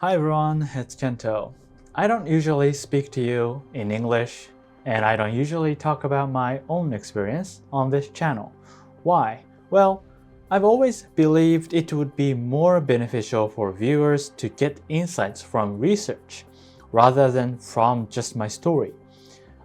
Hi everyone, it's Kento. I don't usually speak to you in English, and I don't usually talk about my own experience on this channel. Why? Well, I've always believed it would be more beneficial for viewers to get insights from research rather than from just my story.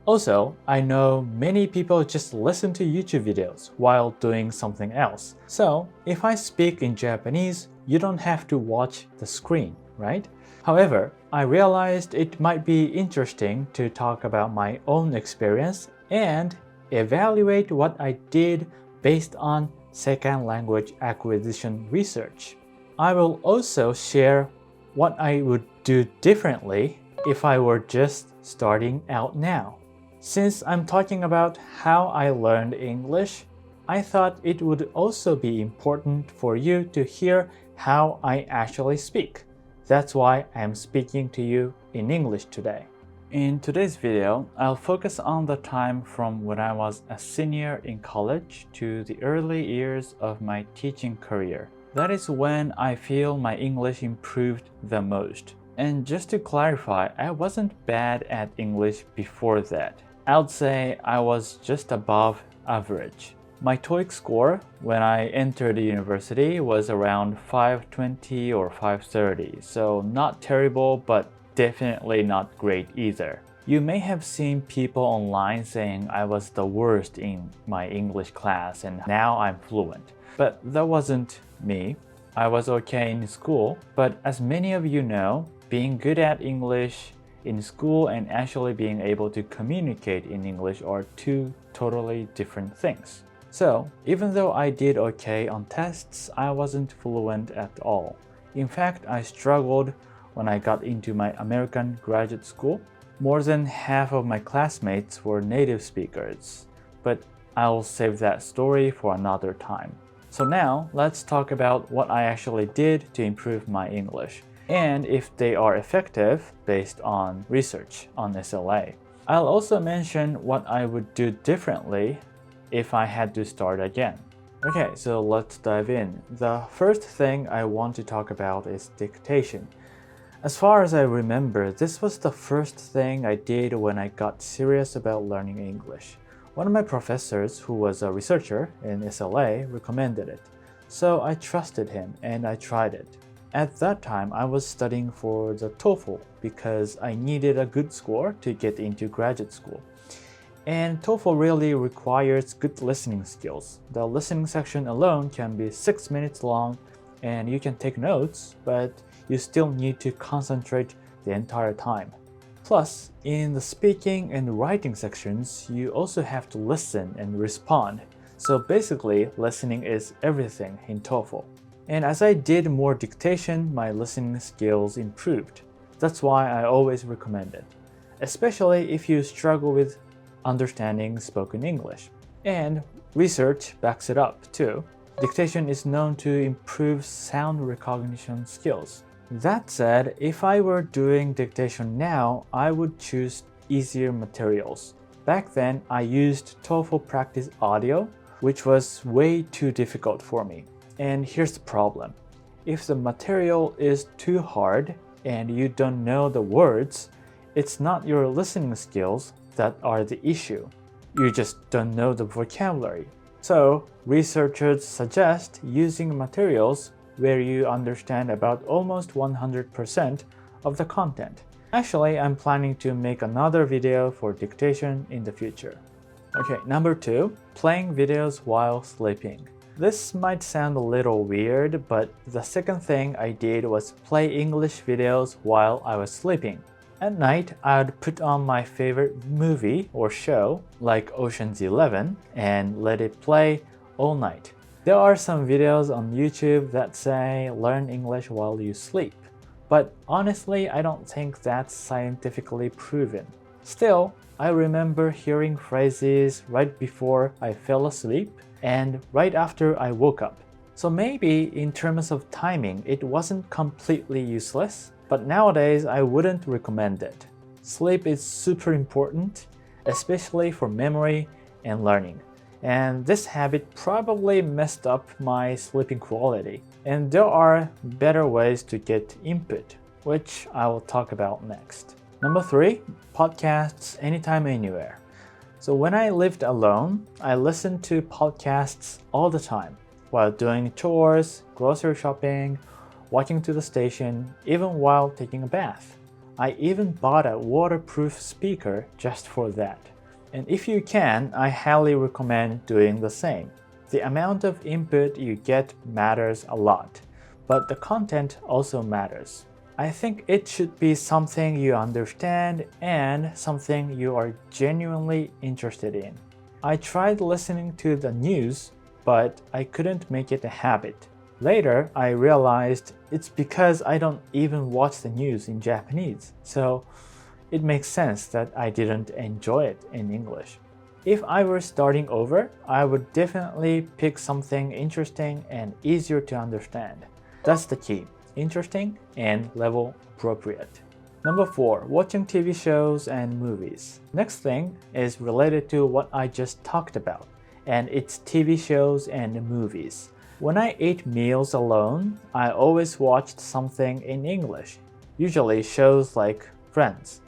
Also, I know many people just listen to YouTube videos while doing something else. So, if I speak in Japanese, you don't have to watch the screen, right? However, I realized it might be interesting to talk about my own experience and evaluate what I did based on second language acquisition research. I will also share what I would do differently if I were just starting out now. Since I'm talking about how I learned English, I thought it would also be important for you to hear how I actually speak. That's why I'm speaking to you in English today. In today's video, I'll focus on the time from when I was a senior in college to the early years of my teaching career. That is when I feel my English improved the most. And just to clarify, I wasn't bad at English before that. I'd say I was just above average. My TOEIC score when I entered the university was around 520 or 530, so not terrible but definitely not great either. You may have seen people online saying I was the worst in my English class and now I'm fluent. But that wasn't me. I was okay in school, but as many of you know, being good at English in school and actually being able to communicate in English are two totally different things. So, even though I did okay on tests, I wasn't fluent at all. In fact, I struggled when I got into my American graduate school. More than half of my classmates were native speakers, but I'll save that story for another time. So now, let's talk about what I actually did to improve my English, and if they are effective based on research on SLA. I'll also mention what I would do differently if I had to start again. Okay, so let's dive in. The first thing I want to talk about is dictation. As far as I remember, this was the first thing I did when I got serious about learning English. One of my professors, who was a researcher in SLA, recommended it. So I trusted him and I tried it. At that time, I was studying for the TOEFL because I needed a good score to get into graduate school. And TOEFL really requires good listening skills. The listening section alone can be 6 minutes long and you can take notes, but you still need to concentrate the entire time. Plus, in the speaking and writing sections, you also have to listen and respond. So basically, listening is everything in TOEFL. And as I did more dictation, my listening skills improved. That's why I always recommend it, especially if you struggle with understanding spoken English. And research backs it up too. Dictation is known to improve sound recognition skills. That said, if I were doing dictation now, I would choose easier materials. Back then, I used TOEFL Practice Audio, which was way too difficult for me. And here's the problem. If the material is too hard and you don't know the words, it's not your listening skills that are the issue. You just don't know the vocabulary. So, researchers suggest using materials where you understand about almost 100% of the content. Actually, I'm planning to make another video for dictation in the future. Okay, number 2, playing videos while sleeping. This might sound a little weird, but the second thing I did was play English videos while I was sleeping. At night, I'd put on my favorite movie or show, like Ocean's 11, and let it play all night. There are some videos on YouTube that say learn English while you sleep, but honestly, I don't think that's scientifically proven. Still, I remember hearing phrases right before I fell asleep and right after I woke up. So maybe in terms of timing, it wasn't completely useless, but nowadays I wouldn't recommend it. Sleep is super important, especially for memory and learning. And this habit probably messed up my sleeping quality. And there are better ways to get input. which I will talk about next. Number 3, podcasts anytime, anywhere. So when I lived alone, I listened to podcasts all the time while doing chores, grocery shopping, walking to the station, even while taking a bath. I even bought a waterproof speaker just for that. And if you can, I highly recommend doing the same. The amount of input you get matters a lot, but the content also matters. I think it should be something you understand and something you are genuinely interested in. I tried listening to the news, but I couldn't make it a habit. Later, I realized it's because I don't even watch the news in Japanese, so it makes sense that I didn't enjoy it in English. If I were starting over, I would definitely pick something interesting and easier to understand. That's the key, interesting and level appropriate. Number 4, watching TV shows and movies. Next thing is related to what I just talked about, and it's TV shows and movies. When I ate meals alone, I always watched something in English, usually shows like Friends.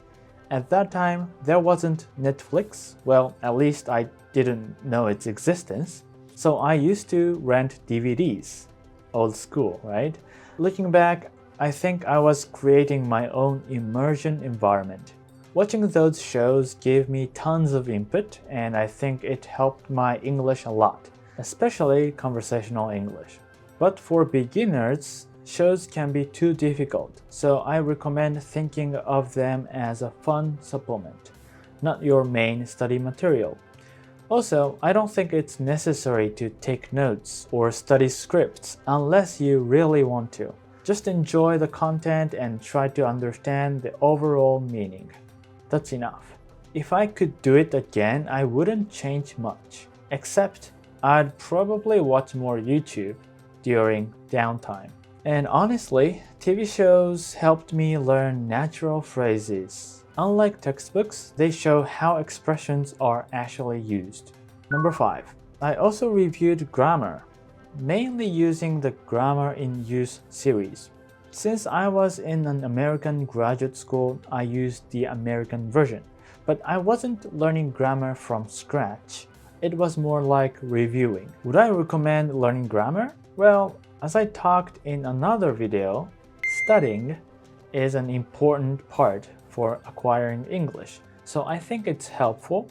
At that time, there wasn't Netflix, well, at least I didn't know its existence, so I used to rent DVDs. Old school, right? Looking back, I think I was creating my own immersion environment. Watching those shows gave me tons of input, and I think it helped my English a lot, especially conversational English. But for beginners, shows can be too difficult, so I recommend thinking of them as a fun supplement, not your main study material. Also, I don't think it's necessary to take notes or study scripts unless you really want to. Just enjoy the content and try to understand the overall meaning. That's enough. If I could do it again, I wouldn't change much, except I'd probably watch more YouTube during downtime. And honestly, TV shows helped me learn natural phrases. Unlike textbooks, they show how expressions are actually used. Number 5. I also reviewed grammar, mainly using the Grammar in Use series. Since I was in an American graduate school, I used the American version, but I wasn't learning grammar from scratch. It was more like reviewing. Would I recommend learning grammar? Well, as I talked in another video, studying is an important part for acquiring English, so I think it's helpful.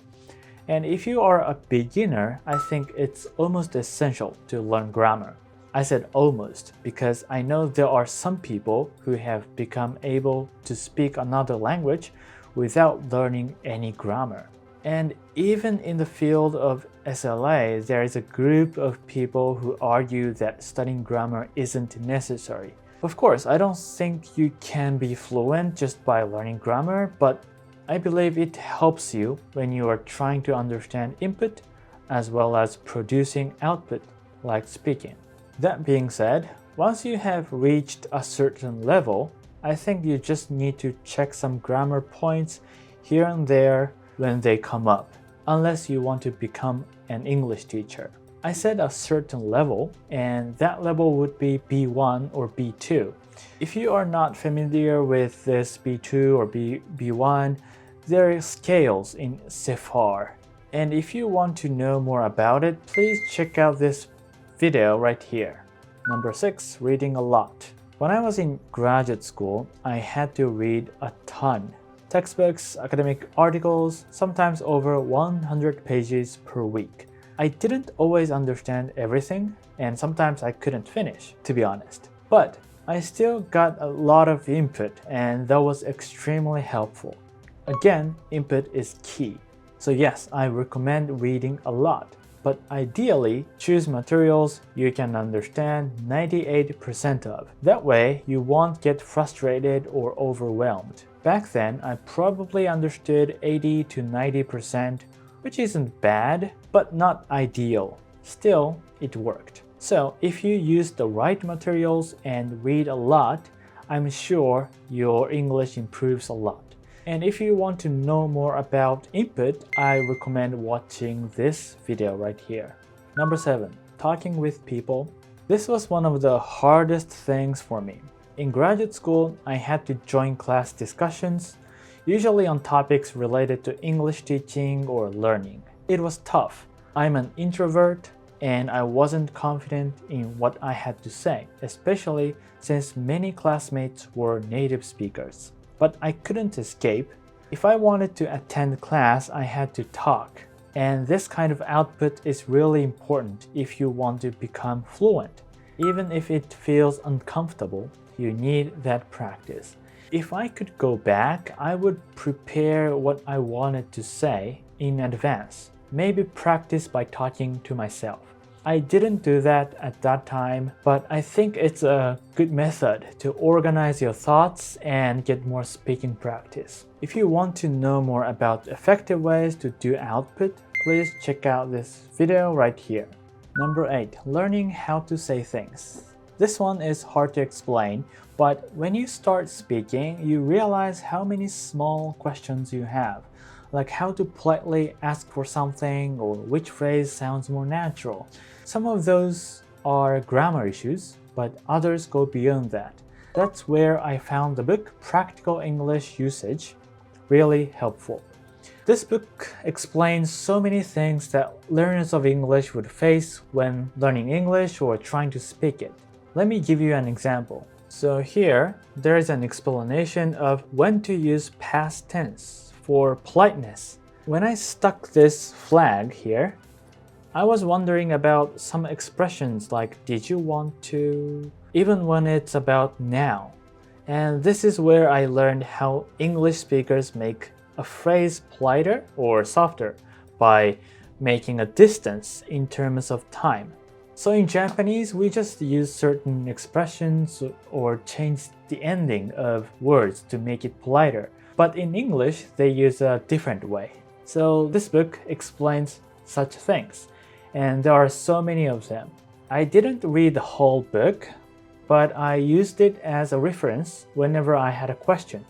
And if you are a beginner, I think it's almost essential to learn grammar. I said almost because I know there are some people who have become able to speak another language without learning any grammar. And even in the field of SLA, there is a group of people who argue that studying grammar isn't necessary. Of course, I don't think you can be fluent just by learning grammar, but I believe it helps you when you are trying to understand input as well as producing output, like speaking. That being said, once you have reached a certain level, I think you just need to check some grammar points here and there when they come up, unless you want to become an English teacher. I said a certain level, and that level would be B1 or B2. If you are not familiar with this B2 or B1, there are scales in CFR. And if you want to know more about it, please check out this video right here. Number 6, reading a lot. When I was in graduate school, I had to read a ton. Textbooks, academic articles, sometimes over 100 pages per week. I didn't always understand everything, and sometimes I couldn't finish, to be honest. But I still got a lot of input, and that was extremely helpful. Again, input is key. So yes, I recommend reading a lot. But ideally, choose materials you can understand 98% of. That way, you won't get frustrated or overwhelmed. Back then, I probably understood 80 to 90%, which isn't bad, but not ideal. Still, it worked. So if you use the right materials and read a lot, I'm sure your English improves a lot. And if you want to know more about input, I recommend watching this video right here. Number 7, talking with people. This was one of the hardest things for me. In graduate school, I had to join class discussions, usually on topics related to English teaching or learning. It was tough. I'm an introvert, and I wasn't confident in what I had to say, especially since many classmates were native speakers. But I couldn't escape. If I wanted to attend class, I had to talk. And this kind of output is really important if you want to become fluent. Even if it feels uncomfortable, you need that practice. If I could go back, I would prepare what I wanted to say in advance. Maybe practice by talking to myself. I didn't do that at that time, but I think it's a good method to organize your thoughts and get more speaking practice. If you want to know more about effective ways to do output, please check out this video right here. Number 8. Learning how to say things. This one is hard to explain, but when you start speaking, you realize how many small questions you have, like how to politely ask for something or which phrase sounds more natural. Some of those are grammar issues, but others go beyond that. That's where I found the book Practical English Usage really helpful. This book explains so many things that learners of English would face when learning English or trying to speak it. Let me give you an example. So here, there is an explanation of when to use past tense for politeness. When I stuck this flag here, I was wondering about some expressions like did you want to, even when it's about now. And this is where I learned how English speakers make a phrase politer or softer by making a distance in terms of time. So in Japanese, we just use certain expressions or change the ending of words to make it politer. But in English, they use a different way. So this book explains such things, and there are so many of them. I didn't read the whole book, but I used it as a reference whenever I had a question,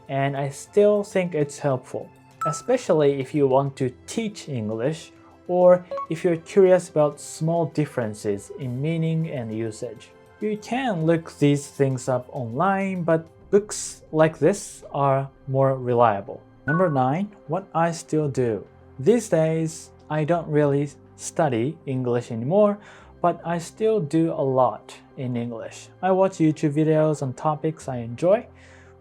and I still think it's helpful, especially if you want to teach English or if you're curious about small differences in meaning and usage. You can look these things up online, but books like this are more reliable. Number 9. What I still do. These days, I don't really study English anymore, but I still do a lot in English. I watch YouTube videos on topics I enjoy: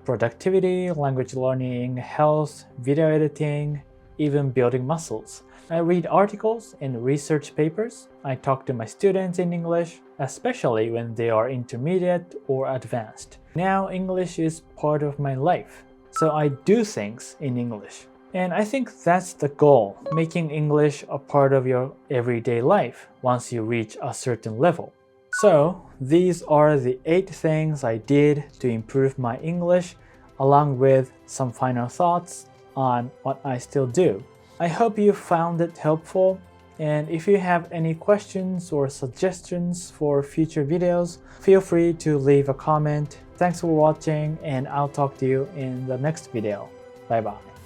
productivity, language learning, health, video editing, even building muscles. I read articles and research papers. I talk to my students in English, especially when they are intermediate or advanced. Now English is part of my life, so I do things in English. And I think that's the goal, making English a part of your everyday life once you reach a certain level. So these are the 8 things I did to improve my English, along with some final thoughts on what I still do. I hope you found it helpful, and if you have any questions or suggestions for future videos, feel free to leave a comment. Thanks for watching, and I'll talk to you in the next video. Bye bye.